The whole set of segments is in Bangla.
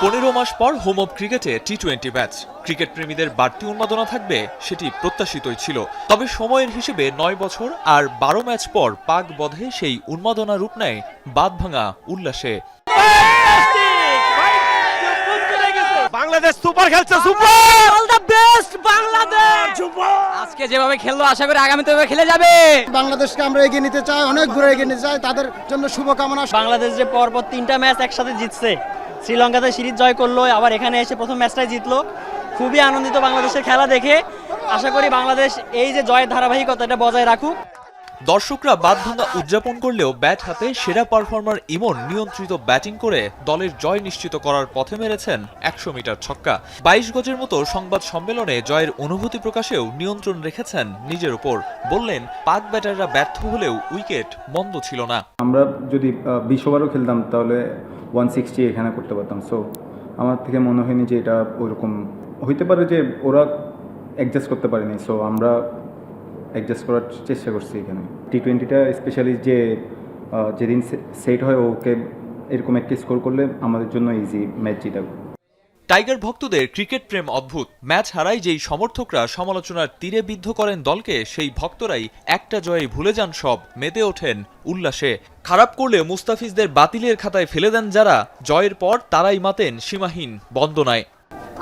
15 মাস পর হোম অব ক্রিকেটে টি-20 ম্যাচ। ক্রিকেট প্রেমীদের বাড়তি উন্মাদনা থাকবে সেটি প্রত্যাশিতই ছিল। তবে সময়ের হিসেবে 9 বছর আর 12 ম্যাচ পর পাক বধে সেই উন্মাদনা রূপ নেয় বাঁধভাঙা উল্লাসে। বাংলাদেশ সুপার খেলছে, super all the best Bangladesh. আজকে যেভাবে খেললো আশা করি আগামীতে এভাবে খেলে যাবে। বাংলাদেশকে আমরা এগিয়ে নিতে চাই, অনেক দূরে এগিয়ে নিতে চাই, তাদের জন্য শুভকামনা। বাংলাদেশ যে পরপর 3টা ম্যাচ একসাথে জিতছে, শ্রীলঙ্কাতে সিরিজ জয় করলো, আবার এখানে এসে প্রথম ম্যাচটাই জিতলো। খুবই আনন্দিত বাংলাদেশের খেলা দেখে। আশা করি বাংলাদেশ এই যে জয়ের ধারাবাহিকতা এটা বজায় রাখুক। দর্শকরা বাঁধভাঙা উদযাপন করলেও ব্যাট হাতে সেরা পারফর্মার ইমন নিয়ন্ত্রিত ব্যাটিং করে দলের জয় নিশ্চিত করার পথে মেরেছেন 100 মিটার ছক্কা। 22 গজের মতো সংবাদ সম্মেলনে জয়ের অনুভূতি প্রকাশেও নিয়ন্ত্রণ রেখেছেন নিজের উপর। বললেন, পাক ব্যাটাররা ব্যর্থ হলেও উইকেট মন্দ ছিল না। আমরা যদি 20 ওভারও খেলতাম তাহলে 160 এখানে করতে পারতাম। সো আমার থেকে মনে হয়নি যে এটা ওরকম হইতে পারে, যে ওরা অ্যাডজাস্ট করতে পারেনি। সো আমরা অ্যাডজাস্ট করার চেষ্টা করছি এখানে। টি-20টা স্পেশালি যে যেদিন সেট হয় ওকে এরকম একটা স্কোর করলে আমাদের জন্য ইজি ম্যাচ জিতা। টাইগার ভক্তদের ক্রিকেট প্রেম অদ্ভুত। ম্যাচ হারায় যেই সমর্থকরা সমালোচনার তীরে বিদ্ধ করেন দলকে, সেই ভক্তরাই একটা জয়ে ভুলে যান সব, মেতে ওঠেন উল্লাসে। খারাপ করলে মুস্তাফিজদের বাতিলের খাতায় ফেলে দেন যারা, জয়ের পর তারাই মাতেন সীমাহীন বন্দনায়।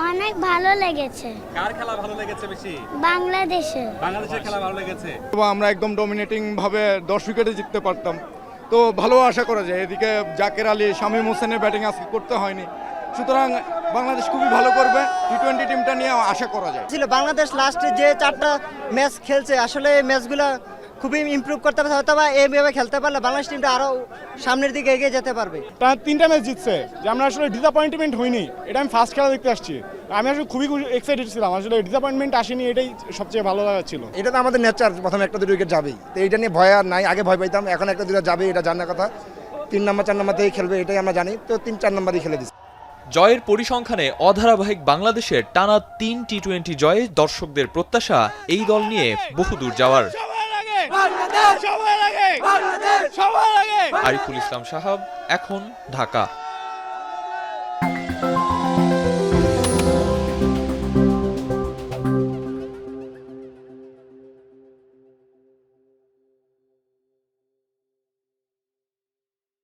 অনেক ভালো লেগেছে। কার খেলা ভালো লেগেছে বেশি? বাংলাদেশের খেলা ভালো লেগেছে। আমরা একদম ডমিনেটিং ভাবে 10 উইকেটে জিততে পারতাম, তো ভালো আশা করা যায়। এদিকে জাকের আলী, শামীম হোসেনের ব্যাটিং আজকে করতে হয়নি, সুতরাং বাংলাদেশ খুবই ভালো করবে। টি-20 টিমটা নিয়ে আশা করা যায়। ছিল বাংলাদেশ লাস্টে যে 4টা ম্যাচ খেলছে, আসলে এই ম্যাচগুলো খুবই ইমপ্রুভ করতে হবে, হয়তো বা এইভাবে খেলতে পারলে বাংলাদেশ টিমটা আরো সামনের দিকে এগিয়ে যেতে পারবে। তার 3টা ম্যাচ জিতছে, যে আমরা আসলে ডিসঅ্যাপয়েন্টমেন্ট হইনি। এটা আমি ফার্স্ট খেলা দেখতে আসছি, আমি আসলে খুবই এক্সাইটেড ছিলাম। আসলে ডিসঅ্যাপয়েন্টমেন্ট আসেনি, এটাই সবচেয়ে ভালো লাগা ছিল। এটা তো আমাদের নেচার, প্রথমে 1-2 উইকেট যাবেই, তো এইটা নিয়ে ভয় আর নাই। আগে ভয় পাইতাম, এখন 1-2 যাবে, এটা জানার কথা। 3 নম্বর 4 নম্বর থেকে খেলবে, এটাই আমরা জানি, তো 3-4 নম্বরই খেলে দিচ্ছে। জয়ের পরিসংখ্যানে অধারাবাহিক বাংলাদেশের টানা 3 টি-20 জয়ে দর্শকদের প্রত্যাশা এই দল নিয়ে বহুদূর যাওয়ার। আরিফুল ইসলাম সাহাব, এখন, ঢাকা।